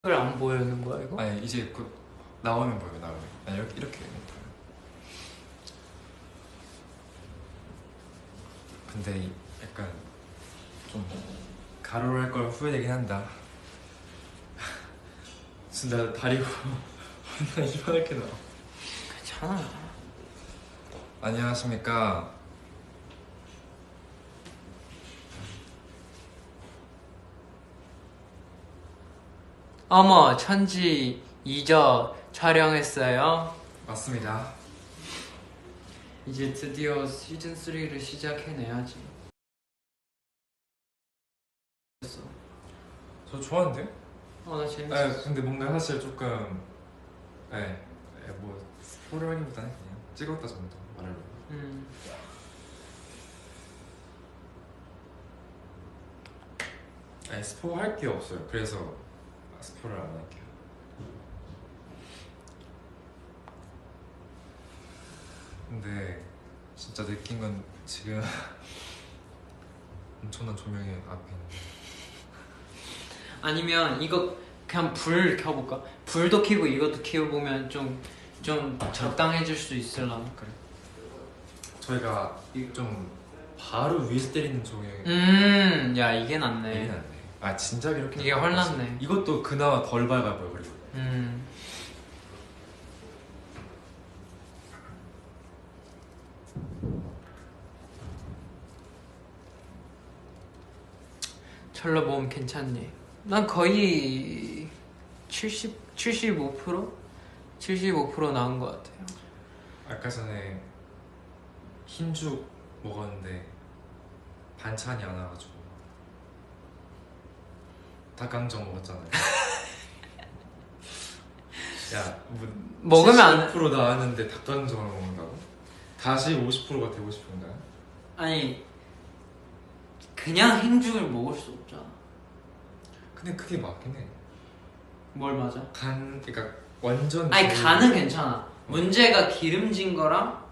그걸 안 보여는 거야 이거? 아니 이제 그 나오면 보여. 나오면 아니 이렇게 보여. 근데 약간 좀 가로로 할 걸 후회되긴 한다. 진짜 다리고 나 이만하게 나와. 괜찮아. 안녕하십니까. 어머, 천지 이적 촬영했어요. 맞습니다. 이제 드디어 시즌 3를 시작해내야지. 저 좋아하는데? 나 재밌었어. 근데 뭔가 사실 조금 뭐 스포를 하기보다는 그냥 찍었다 정도 말하려고. 스포 할 게 없어요. 그래서 스포를 안 할게요. 근데 진짜 느낀 건 지금 엄청난 조명이 앞에 있는. 아니면 이거 그냥 불 켜볼까? 불도 켜고 이것도 켜보면 좀 적당해질 수 있을라나? 그래. 저희가 좀 바로 위에서 때리는 조명이. 야 이게 낫네. 이게 낫네. 아 진작 이렇게. 이게 헐났네. 이것도 그나마 덜 밝아 보여. 그리고. 철러 몸 괜찮니? 난 거의 75%? 75% 나은 것 같아요. 아까 전에 흰죽 먹었는데 반찬이 안 와가지고 닭강정 먹었잖아요. 야, 뭐 먹으면 안 75% 나왔는데 닭강정을 먹는다고? 다시 50%가 되고 싶은가요? 아니 그냥 흰죽을 먹을 수 없잖아. 근데 그게 맞긴 해. 뭘 맞아? 그러니까 완전. 아니 간은 괜찮아. 문제가 기름진 거랑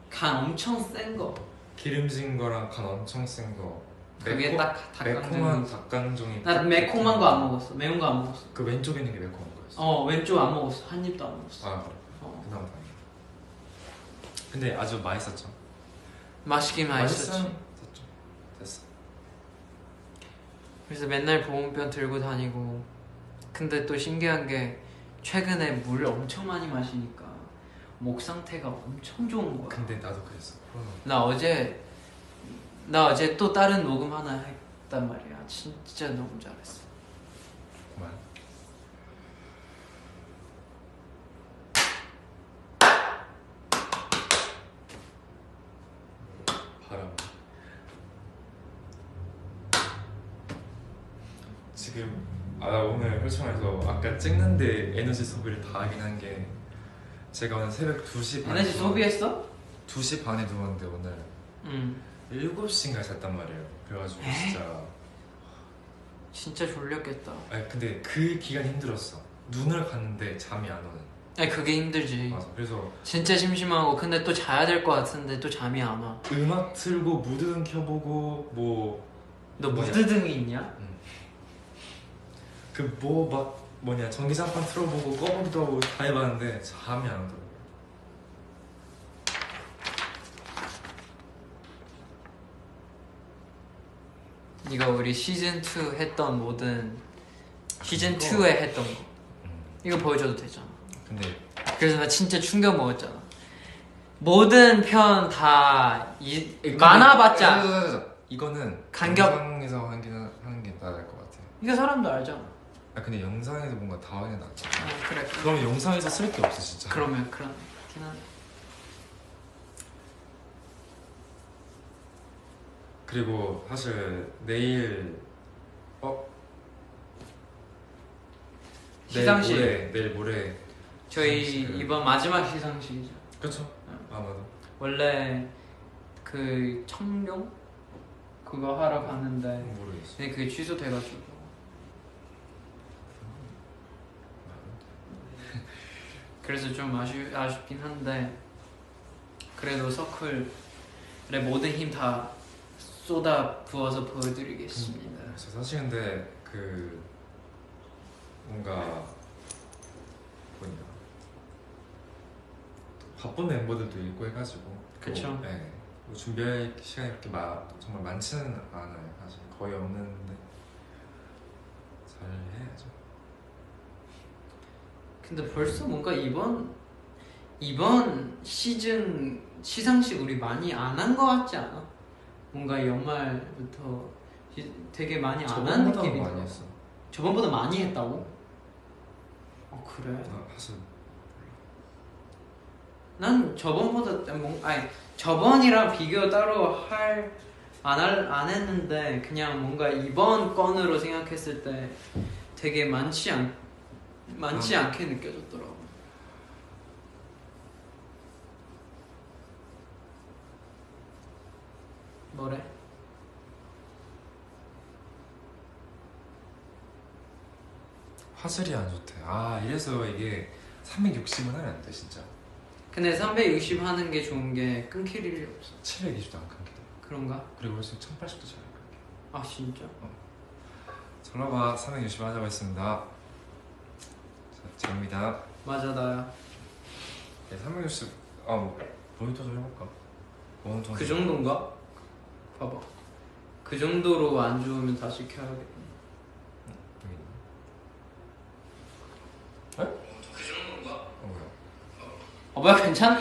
간 엄청 센 거. 기름진 거랑 간 엄청 센 거. 그게 딱 매콤한 닭강정이. 나 매콤한 거 안 먹었어. 매운 거 안 먹었어. 그 왼쪽에 있는 게 매콤한 거였어. 왼쪽 안 먹었어. 한 입도 안 먹었어. 아 그래. 그나마 다행이야. 근데 아주 맛있었죠. 맛있긴 맛있었지. 맛있었죠. 됐어. 그래서 맨날 보온병 들고 다니고. 근데 또 신기한 게 최근에 물을 엄청 많이 마시니까 목 상태가 엄청 좋은 거야. 근데 나도 그랬어. 나 어제 또 다른 녹음 하나 했단 말이야. 진짜 너무 잘했어. 그만. 바람. 지금 나 오늘 혈청에서 아까 찍는데 에너지 소비를 다 하긴 한 게, 제가 오늘 새벽 2시 반에 에너지 소비했어? 2시 반에 누웠는데 오늘 7시인가 잤단 말이에요. 그래가지고 진짜 졸렸겠다. 근데 그 기간이 힘들었어. 눈을 갔는데 잠이 안 오는. 아니 그게 힘들지. 맞아. 그래서 진짜 심심하고 근데 또 자야 될 것 같은데 또 잠이 안 와. 음악 틀고 무드등 켜보고 너 무드등이 있냐? 전기장판 틀어보고 꺼보기도 하고 다 해봤는데 잠이 안 오더라고. 이거 우리 시즌2 했던 모든 시즌2에 했던 거 이거 보여줘도 되잖아. 근데 그래서 나 진짜 충격 먹었잖아. 모든 편 다 많아봤자 이거는 간격 영상에서 하는 게 나을 것 같아. 이거 사람도 알잖아. 근데 영상에서 뭔가 다 하는 게 낫지. 그래. 그럼 영상에서 쓸 게 없어 진짜. 그러면 그렇긴 하네. 그리고 사실 내일 시상식. 내일 모레 저희 시상식을. 이번 마지막 시상식이죠. 그렇죠. 맞아. 원래 그 청룡 그거 하러 갔는데 모르겠어. 근데 그게 취소돼가지고 그래서 좀 아쉽긴 한데 그래도 서클의 모든 힘 다 쏟아 부어서 보여드리겠습니다. 저 사실 근데 그 뭔가 뭐냐 바쁜 멤버들도 있고 해가지고 그쵸. 네. 뭐 준비할 시간이 그렇게 정말 많지는 않아요. 사실 거의 없는데 잘 해야죠. 근데 벌써 뭔가 이번 시즌 시상식 우리 많이 안 한 거 같지 않아? 뭔가 연말부터 되게 많이 안 한 저번보다는 느낌이 많이 들어. 했어. 저번보다 많이 했다고? 그래? 사실 난 저번보다 아니 저번이랑 비교 따로 안 했는데 그냥 뭔가 이번 건으로 생각했을 때 되게 많지 않게 느껴졌더라고. 뭐래? 화질이 안 좋대. 이래서 이게 360은 하면 안 돼 진짜. 근데 360 하는 게 좋은 게 끊길 일이 없어. 720도 안 끊기다. 그런가? 그리고 훨씬 1080도 잘 끊겨. 아 진짜? 전화봐 360 하자고 했습니다. 자, 접니다. 맞아 나야. 네, 360 모니터 좀 해볼까? 모니터 그 정도인가? 봐봐. 그 정도로 안 좋으면 다시 켜야겠다. 네? 그 정도인가? 뭐야? 뭐야 괜찮?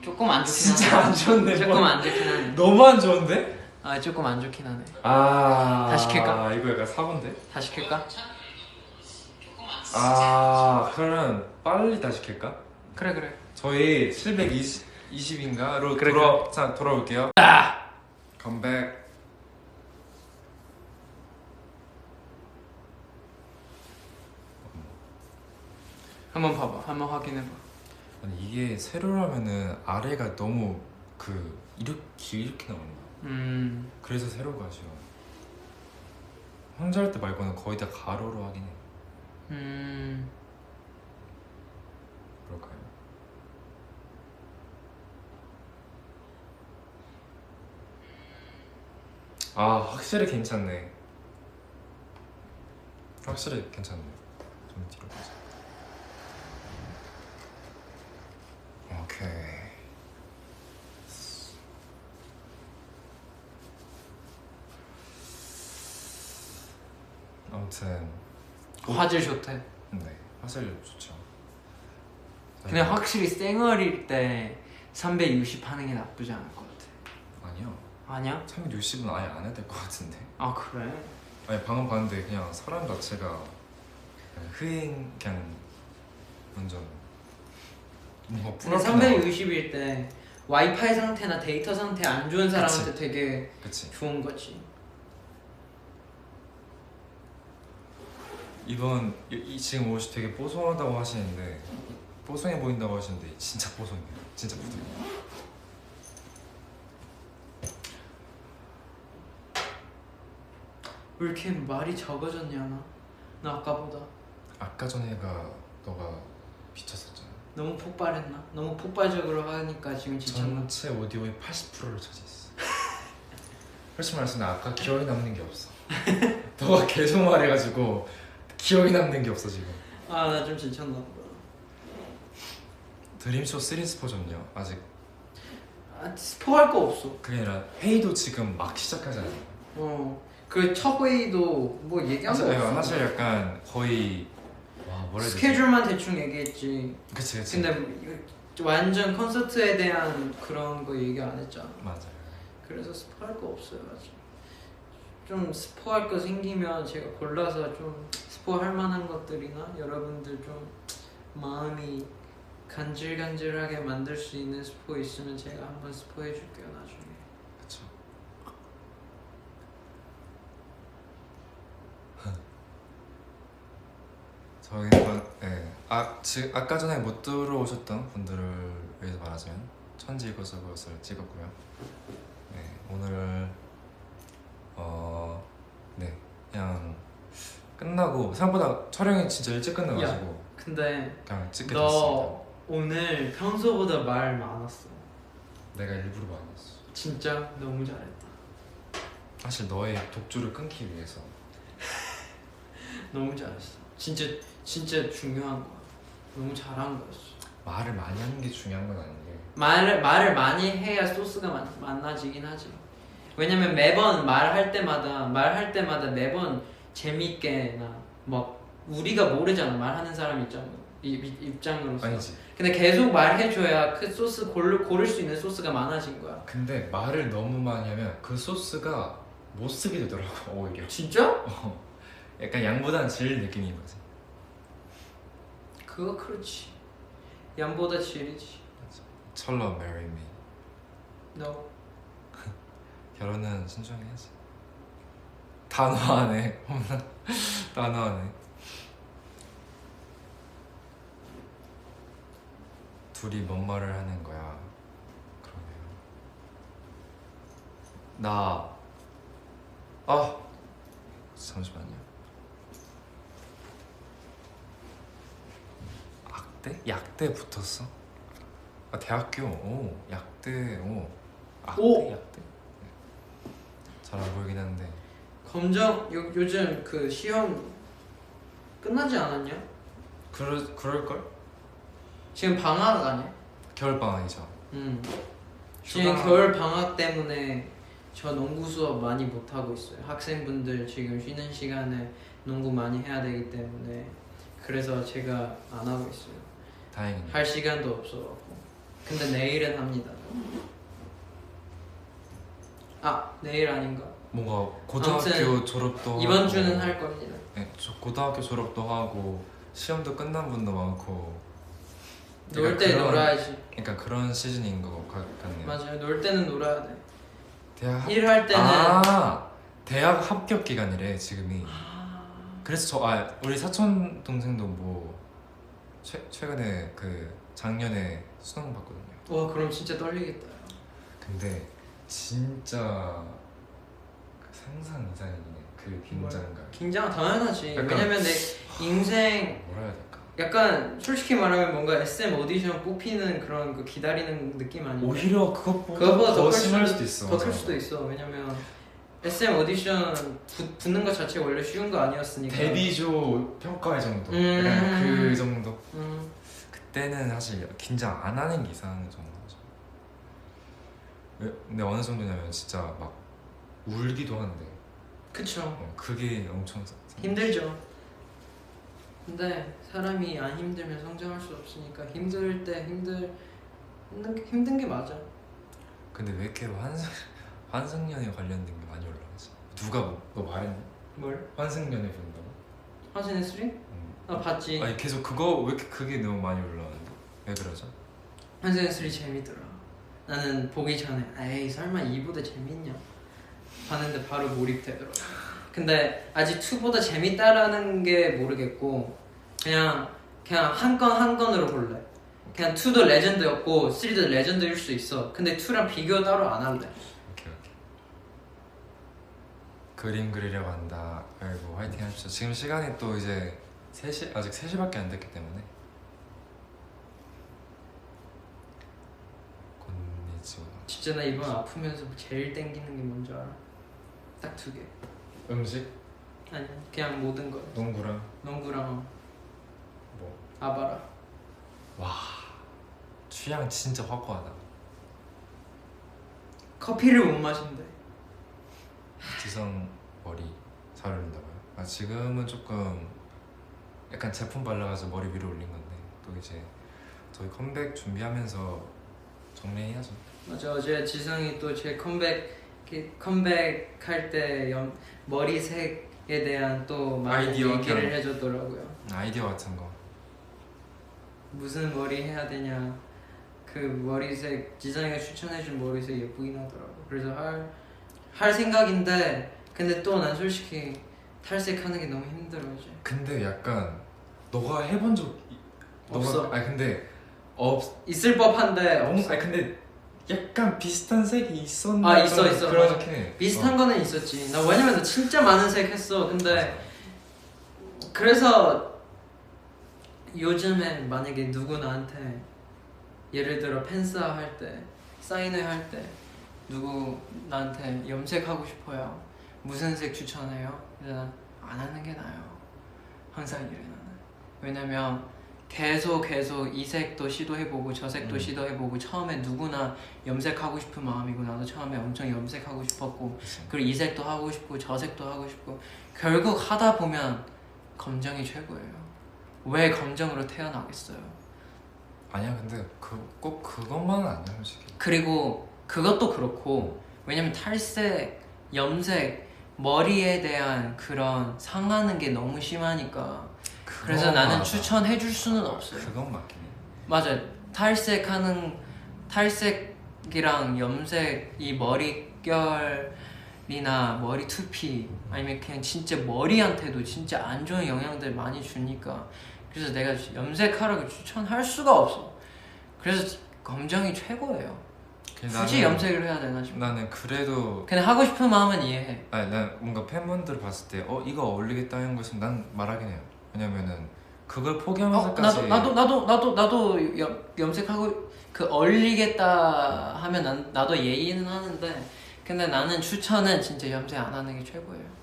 조금 안 좋긴 진짜 하네. 안 좋은데 조금 안 좋긴 하네. 너무 안 좋은데? 조금 안 좋긴 하네. 다시 킬까? 이거 약간 4번데? 다시 켤까? 그러면 빨리 다시 킬까? 그래. 저희 720인가로 그래. 돌아올게요. 컴백. 한번 봐봐. 한번 확인해봐. 아니 이게 세로라면은 아래가 너무 이렇게 나온다. 그래서 세로가 아쉬워. 혼자 할 때 말고는 거의 다 가로로 하긴 해. 그럴까요? 확실히 괜찮네. 확실히 괜찮네. 좀 뒤로 가자. 오케이. 아무튼 화질 좋대. 네, 화질 좋죠. 근데 확실히 쌩얼일 때 360 하는 게 나쁘지 않을 것 같아. 아니요. 아니야? 360은 아예 안 해야 될 것 같은데. 그래? 아니 방금 봤는데 그냥 사람 자체가 그냥 완전 뭔가 근데 360일 때 와이파이 상태나 데이터 상태 안 좋은 사람한테 되게 그치. 좋은 거지. 이번 지금 옷이 되게 뽀송하다고 하시는데 뽀송해 보인다고 하시는데 진짜 뽀송해요. 진짜 부드러워요. 왜 이렇게 말이 적어졌냐 나 아까보다. 아까 전에가 너가 비쳤었잖아. 너무 폭발했나? 너무 폭발적으로 하니까 지금 지쳤나? 전체 오디오의 80%를 차지했어. 솔직히 말해서 나 아까 기억에 남는 게 없어. 너가 계속 말해가지고 기억에 남는 게 없어 지금. 나 좀 지쳤나 보다. 드림쇼 3 스포전요 아직. 스포할 거 없어. 그게 아니라 회의도 지금 막 시작하잖아요. 그 첫 회의도 뭐 얘기한 거 없어. 사실 약간 거의 뭐라 해야 되지? 스케줄만 대충 얘기했지. 그치. 근데 완전 콘서트에 대한 그런 거 얘기 안 했잖아. 맞아요. 그래서 스포할 거 없어요 아직. 좀 스포할 거 생기면 제가 골라서 좀 스포할 만한 것들이나 여러분들 좀 마음이 간질간질하게 만들 수 있는 스포 있으면 제가 한번 스포해 줄게요 나중에. 그쵸. 저희는 아까 전에 못 들어오셨던 분들을 위해서 말하자면 천지 이것을 그것을 찍었고요. 네, 오늘 그냥 끝나고 생각보다 촬영이 진짜 일찍 끝나가지고 근데 그냥 찍게 너 됐습니다. 오늘 평소보다 말 많았어. 내가 일부러 많이 했어. 진짜 너무 잘했다. 사실 너의 독주를 끊기 위해서 너무 잘했어. 진짜 중요한 거야. 너무 잘한 거였어. 말을 많이 하는 게 중요한 건 아닌 게 말을 많이 해야 소스가 만나지긴 하지. 왜냐면 매번 말할 때마다 매번 재밌게나 막 우리가 모르잖아. 말하는 사람 입장으로서. 아니지. 근데 계속 말해줘야 그 소스 고를 수 있는 소스가 많아진 거야. 근데 말을 너무 많이 하면 그 소스가 못 쓰게 되더라고 오히려. 진짜? 약간 양보다는 질 느낌인 거지. 그거 그렇지. 양보다 질이지. 철러 marry me. No. 결혼은 신중히 해야지. 단호하네. 단호하네. 둘이 뭔 말을 하는 거야. 그러네요. 잠시만요. 악대? 약대 붙었어? 대학교. 오, 약대. 오. 악대, 오! 약대. 잘 안 보이긴 한데. 요즘 그 시험 끝나지 않았냐? 그럴걸? 지금 방학 아니야? 겨울방학이죠. 지금 겨울 방학 때문에 저 농구 수업 많이 못 하고 있어요. 학생분들 지금 쉬는 시간에 농구 많이 해야 되기 때문에 그래서 제가 안 하고 있어요. 다행이네. 할 시간도 없어갖고. 근데 내일은 합니다. 내일 아닌가? 뭔가 고등학교 아무튼 졸업도 이번 하고, 주는 할 겁니다. 네, 고등학교 졸업도 하고 시험도 끝난 분도 많고. 놀 때 놀아야지. 그러니까 그런 시즌인 것 같네요. 맞아요. 놀 때는 놀아야 돼. 대학 일할 때는 대학 합격 기간이래 지금이. 그래서 우리 사촌 동생도 뭐 최근에 그 작년에 수능 봤거든요. 와 그럼 진짜 떨리겠다. 근데 진짜 그 상상 이상이네. 그 긴장감. 긴장 당연하지. 약간, 왜냐면 내 인생 뭐라 해야 될까? 약간 솔직히 말하면 뭔가 SM 오디션 뽑히는 그런 그 기다리는 느낌 아니야? 오히려 그것보다 더 더 클 심할 수도 있어. 더 클 수도 있어. 왜냐면 SM 오디션 붙는 것 자체가 원래 쉬운 거 아니었으니까. 데뷔조 평가회 정도. 약간 그 정도. 그때는 사실 긴장 안 하는 게 이상한 정도죠. 근데 어느 정도냐면 진짜 막 울기도 한데. 그쵸. 그게 엄청 힘들죠. 근데 사람이 안 힘들면 성장할 수 없으니까 힘들 때 힘든 게 맞아. 근데 왜 이렇게 환승연애 관련된 게 많이 올라오지? 누가 너 말했니? 뭘? 환승연애 본다고? 하진의 스리? 봤지. 아니 계속 그거 왜 이렇게 그게 너무 많이 올라오는데? 왜 그러죠? 하진의 스리 재밌더라. 나는 보기 전에 에이 설마 2보다 재밌냐 봤는데 바로 몰입되더라고. 근데 아직 2보다 재밌다라는 게 모르겠고 그냥 한 건으로 볼래. 그냥 2도 레전드였고 3도 레전드일 수 있어. 근데 2랑 비교 따로 안 할래. 오케이. 그림 그리려고 한다. 아이고 화이팅 합시다. 지금 시간이 또 이제 3시? 아직 3시밖에 안 됐기 때문에. 곤니치와. 진짜 나 이번 아프면서 제일 땡기는 게 뭔지 알아? 딱 2개. 음식? 아니 그냥 모든 거. 농구랑 농구랑 뭐? 아바라. 와 취향 진짜 확고하다. 커피를 못 마신대. 지성 머리 잘 어울린다고요? 지금은 조금 약간 제품 발라가지고 머리 위로 올린 건데 또 이제 저희 컴백 준비하면서 정리해야죠. 맞아. 어제 지성이 또 제 컴백할 때 머리색에 대한 또 많은 얘기를 해줬더라고요. 아이디어 같은 거. 무슨 머리 해야 되냐. 그 머리색 지성이가 추천해준 머리색 예쁘긴 하더라고. 그래서 할 생각인데 근데 또 난 솔직히 탈색하는 게 너무 힘들어 이제. 근데 약간 너가 해본 적 없어. 근데 있을 법한데 없어. 근데 약간 비슷한 색이 있었나? 있어. 그렇게 비슷한 거는 있었지. 나 왜냐면 나 진짜 많은 색 했어. 근데 그래서 요즘에 만약에 누구 나한테 예를 들어 팬싸 할 때 사인회 할 때 누구 나한테 염색하고 싶어요. 무슨 색 추천해요? 그래서 안 하는 게 나아요. 항상 이래 나는. 왜냐면 계속 이 색도 시도해보고 저 색도 시도해보고 처음에 누구나 염색하고 싶은 마음이고 나도 처음에 엄청 염색하고 싶었고 그치. 그리고 이 색도 하고 싶고 저 색도 하고 싶고 결국 하다 보면 검정이 최고예요. 왜 검정으로 태어나겠어요? 아니야 근데 꼭 그것만은 아니야 솔직히. 그리고 그것도 그렇고 왜냐면 탈색, 염색, 머리에 대한 그런 상하는 게 너무 심하니까 그래서 그건 나는 맞아. 추천해줄 수는 없어요. 그건 맞긴 해. 맞아. 탈색이랑 염색 이 머릿결이나 머리 투피 아니면 그냥 진짜 머리한테도 진짜 안 좋은 영향들 많이 주니까 그래서 내가 염색하라고 추천할 수가 없어. 그래서 검정이 최고예요. 굳이 염색을 해야 되나 싶어. 나는 그래도 근데 하고 싶은 마음은 이해해. 아니 난 뭔가 팬분들 봤을 때 이거 어울리겠다 하는 것은 난 말하긴 해요. 왜냐면은 그걸 포기하면서까지 나도 염색하고 그 어울리겠다 하면 나도 예의는 하는데 근데 나는 추천은 진짜 염색 안 하는 게 최고예요.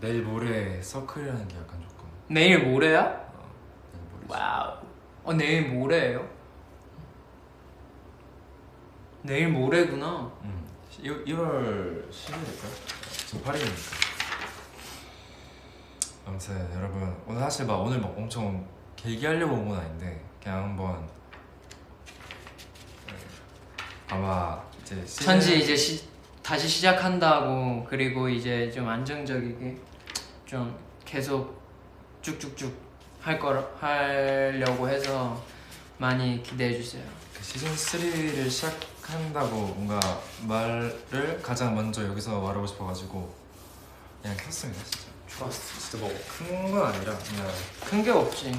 내일 모레 서클이라는 게 약간 조금 내일 모레야? 내일 모레. 와우. 내일 모레예요? 내일 모레구나. 1월 10일일까? 지금 8일이니까. 아무튼 여러분 오늘 사실 오늘 엄청 길게 하려고 온 건 아닌데 그냥 한번 아마 이제 천지 이제 다시 시작한다고 그리고 이제 좀 안정적이게 좀 계속 쭉쭉쭉 하려고 해서 많이 기대해 주세요. 시즌 3를 시작한다고 뭔가 말을 가장 먼저 여기서 말하고 싶어가지고 그냥 켰습니다. 진짜 좋았어. 진짜 큰 건 아니라 그냥 큰 게 없지.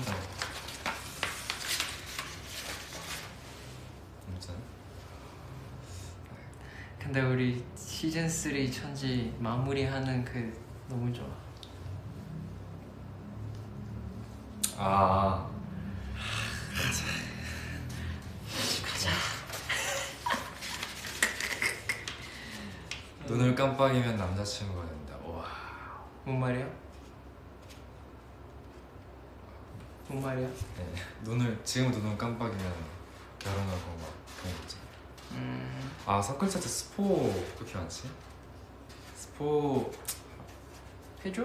아무튼 근데 우리 시즌 3 천지 마무리하는 그 너무 좋아. 가자. 눈을 깜빡이면 남자친구가 된다. 와. 뭔 말이야? 뭔 말이야? 네. 지금 눈을 깜빡이면 결혼하고 막 그런 거 있잖아. 서클 차트 스포 어떻게 하지? 스포 해줘?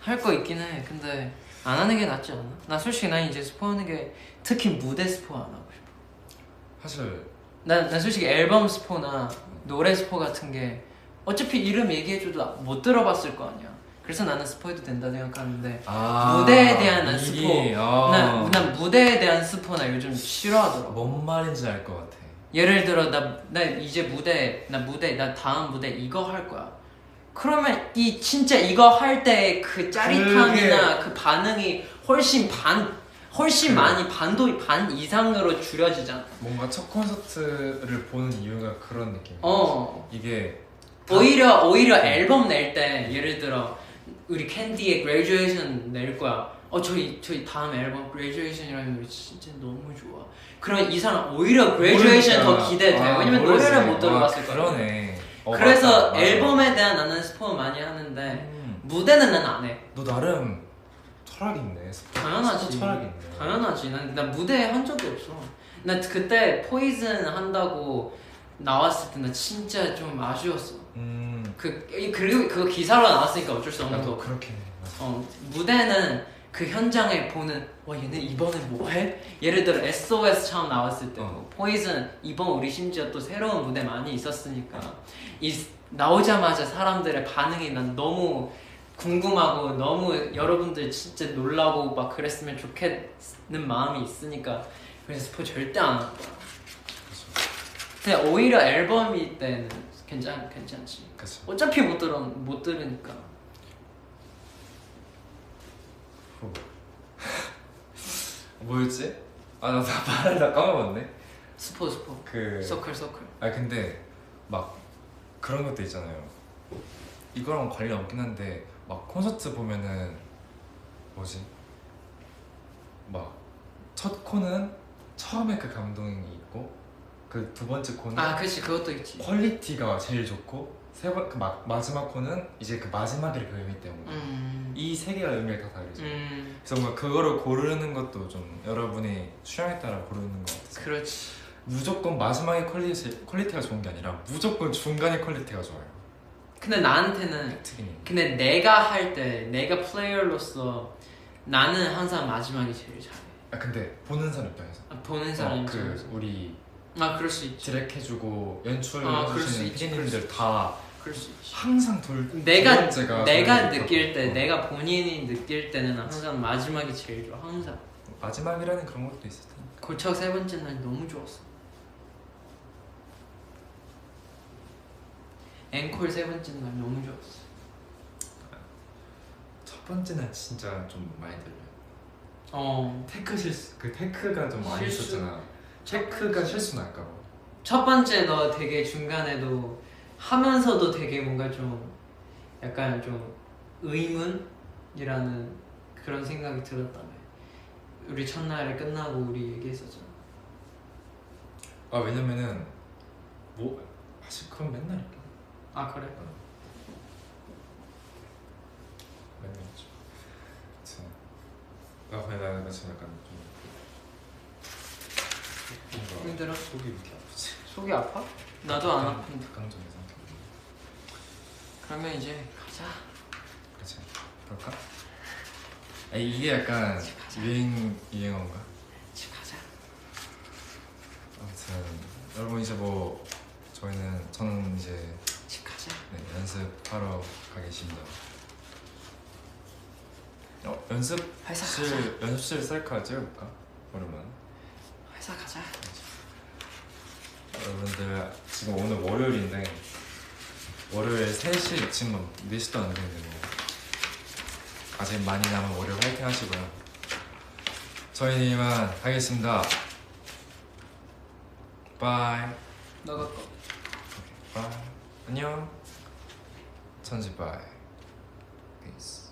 할 거 있긴 해. 근데 안 하는 게 낫지 않아? 나 솔직히 난 이제 스포하는 게 특히 무대 스포 안 하고 싶어. 사실 난 솔직히 앨범 스포나 노래 스포 같은 게 어차피 이름 얘기해줘도 못 들어봤을 거 아니야. 그래서 나는 스포해도 된다 생각하는데 무대에 대한 난 스포 난 무대에 대한 스포나 요즘 싫어하더라고. 뭔 말인지 알 것 같아. 예를 들어 나 이제 나 다음 무대 이거 할 거야. 그러면 진짜 이거 할 때 그 짜릿함이나 그 반응이 훨씬 많이 반 이상으로 줄여지잖아. 뭔가 첫 콘서트를 보는 이유가 그런 느낌이야. 이게 오히려 앨범 낼 때 예를 들어 우리 캔디의 Graduation 낼 거야. 저희 다음 앨범 Graduation이라는 노래 진짜 너무 좋아. 그러면 이 사람 오히려 Graduation 더 기대돼. 왜냐면 노래를 못 들어봤을 거야. 그러네. 그래서 맞아. 앨범에 대한 나는 스포 많이 하는데 무대는 난 안 해. 너 나름 철학이 있네. 당연하지. 철학이 있네. 당연하지. 난 무대에 한 적이 없어. 나 그때 포이즌 한다고 나왔을 때 나 진짜 좀 아쉬웠어. 그리고 그거 기사로 나왔으니까 어쩔 수 없는 나도 거고. 그렇게 해. 무대는 그 현장에 보는 얘네 이번에 뭐 해? 예를 들어 SOS 처음 나왔을 때 포이즌 이번 우리 심지어 또 새로운 무대 많이 있었으니까 나오자마자 사람들의 반응이 난 너무 궁금하고 너무 여러분들 진짜 놀라고 막 그랬으면 좋겠는 마음이 있으니까 그래서 스포 절대 안 할 거야. 근데 오히려 앨범일 때는 괜찮지. 그치. 어차피 못 들으니까. 뭐였지? 나 말을 다 까먹었네. 스포 서클 근데 막 그런 것도 있잖아요. 이거랑 관련 없긴 한데 막 콘서트 보면은 뭐지 막 첫 코는 처음에 그 감동이 있고 그 두 번째 코는 아 그치 그것도 있지. 퀄리티가 제일 좋고 그 마지막 코는 이제 그 마지막의 그 의미 때문에 이 세 개가 의미가 다 다르죠. 그래서 뭔가 그거를 고르는 것도 좀 여러분의 취향에 따라 고르는 것 같아서 그렇지. 무조건 마지막에 퀄리티가 좋은 게 아니라 무조건 중간에 퀄리티가 좋아요. 근데 나한테는 특이네. 근데 내가 할 때 내가 플레이어로서 나는 항상 마지막이 제일 잘해. 아 근데 보는 사람 입장에서 보는 사람 입장에서. 그 우리 그럴 수 있지. 디렉해주고 그럴 수 연출해주시는 있지, PD님들 다 그럴 수 있지. 항상 내가 내가 느낄 때 내가 본인이 느낄 때는 항상 마지막이 제일 좋아. 항상. 마지막이라는 그런 것도 있을 테니까. 고척 세 번째 날 너무 좋았어. 앵콜 세 번째 날 너무 좋았어. 첫 번째 날 진짜 좀 많이 들려요. 테크 실수 그 테크가 좀 많이 실수. 있었잖아. 테크가 실수 날까 봐. 첫 번째 너 되게 중간에도 하면서도 되게 뭔가 좀 약간 좀 의문이라는 그런 생각이 들었다며. 우리 첫날에 끝나고 우리 얘기했었잖아. 아 왜냐면은 뭐 사실 그건 맨날 이렇게 아 그래? 맨날 있죠. 그래서 근데 나 지금 약간 좀 뭔가 힘들어? 속이 이렇게 아프지. 속이 아파? 나도 안 아픈데. 닭강정의 상태. 그러면 이제 가자. 그렇지. 그럴까? 아, 이게 약간 유행어인가? 집 가자. 아무튼 여러분 이제 뭐 저는 이제 집 가자. 네, 연습하러 가 계십니다. 회사 연습실 셀카 찍어볼까? 오랜만에. 회사 가자. 여러분들 지금 오늘 월요일인데 월요일 3시 지금 4시도 안 됐는데 뭐 아직 많이 남은 월요일 화이팅 하시고요. 저희는 이만 가겠습니다. 바이. 너가 꺼. 바이. 안녕. 천지 바이. Peace.